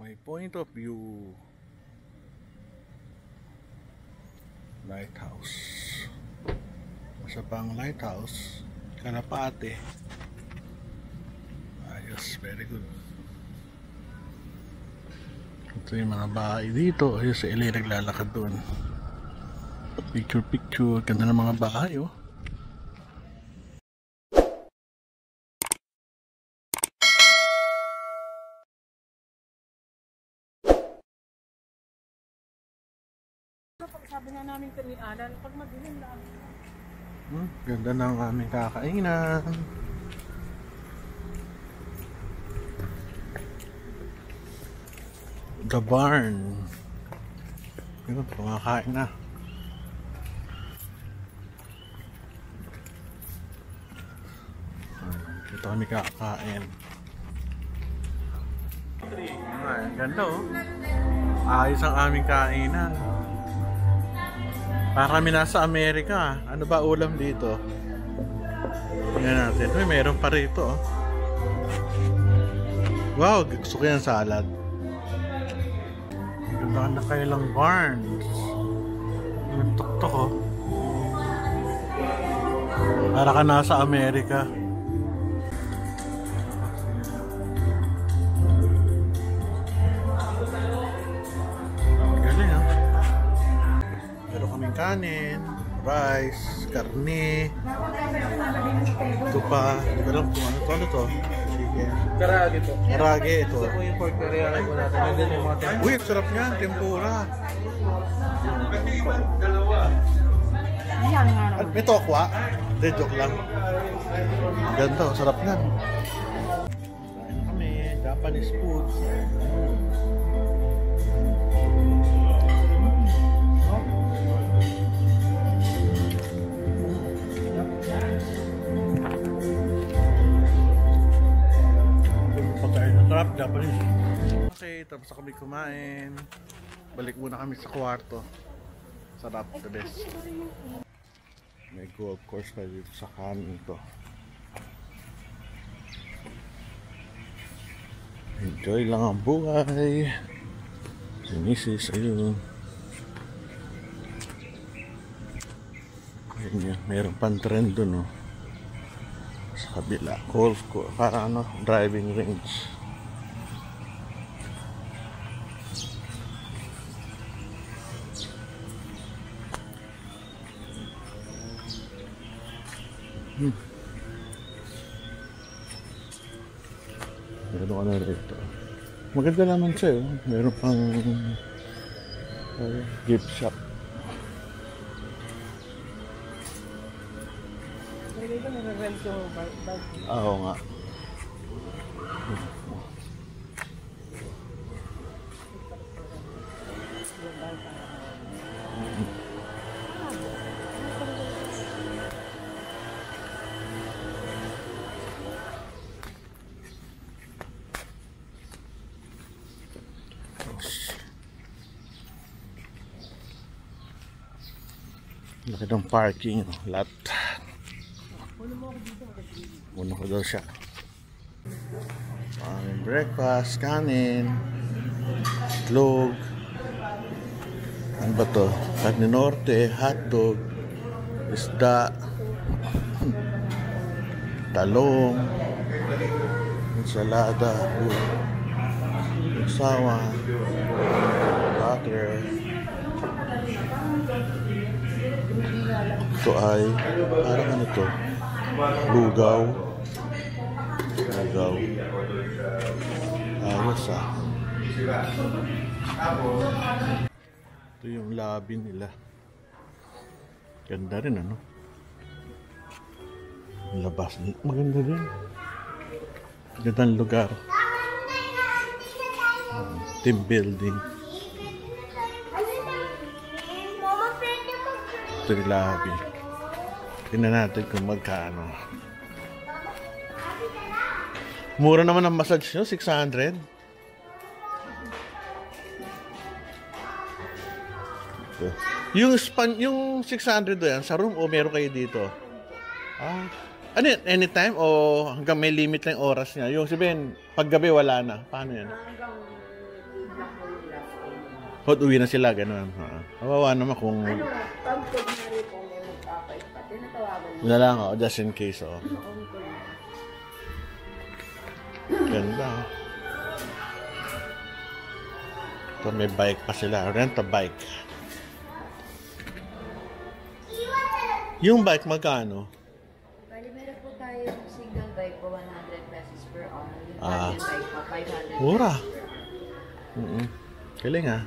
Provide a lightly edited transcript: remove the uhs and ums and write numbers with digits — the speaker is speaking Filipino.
My point of view. Lighthouse. Isa pang lighthouse. Kalapate. Ayos, very good. Ito yung mga bahay dito. Ayos, si Eli naglalakad doon. Picture. Ganda ng mga bahay, oh. Sabi na namin kami Alan, pag madilim lang. Ganda ng aming kakainan. The barn. Yun, kumakain na. Ito kami kakain. Ganda, oh. Ayos ang aming kainan. Para kami nasa Amerika. Ano ba ulam dito? Tingnan natin. Uy, mayroon pa rito, oh. Wow, gusto ko yung salad. Ganda na kailang barns. Yung tuktok, oh. Para ka nasa Amerika. Galing, oh. Meron kaming kanin, rice, karne. Ito pa. Hindi ko alam kung ano to. Chicken. Karage po. Karage ito. Ito po yung pork teriyaki po natin. Nandun yung mga tempura. Uy, sarap niyan. Tempura. Yan nga At naman. may tokwa. Hindi, joke lang. Ganda, sarap niyan. Kain na kami. Japanese food. Pagkain na sarap, Japanese. Okay, tapos na kami kumain. Balik muna kami sa kwarto. Sarap, the best. May golf course pa dito sa kanin ito. Enjoy lang ang buhay. Si Mrs. ayun. Ayun yun, mayroon pang trend dun, oh. Sa kabila, golf course, para ano, driving range. Meron ka na rito. Maganda naman siya, oh. Meron pang gift shop. Dito nire-rent yung bag. Oo nga. Laki ng parking lot. Muna ko daw siya. Breakfast, kanin, itlog. Ano ba to? Carne Norte, hotdog, isda, talong, ensalada, sawa, butter. Ito ay parang ano to? Lugaw. Ayos, ah. Ito yung lobby nila. Ganda rin, ano? Labas. Maganda din. Gandang lugar. Team building. Ito yung lobby. Tingnan natin kung magkano. Mura naman ang massage nyo, 600. Yung span, yung 600 do yan, sa room o meron kayo dito? Ah, ano yun? Anytime o hanggang may limit lang yung oras niya? Yung sabihin, paggabi wala na. Paano yan? Hanggang Hot, uwi na sila, ganun. Kawawa naman kung... Ano, pag kunyari po may magkakait pa, tinatawagan mo. Wala lang, just in case, oh. Ganda, oh. Ito, may bike pa sila. Rent a bike. Yung bike, magkano? Bali, meron po tayo single bike po, 100 pesos per hour. Yung Ah. bike po, 500 Mura. pesos per hour. Galing, ah.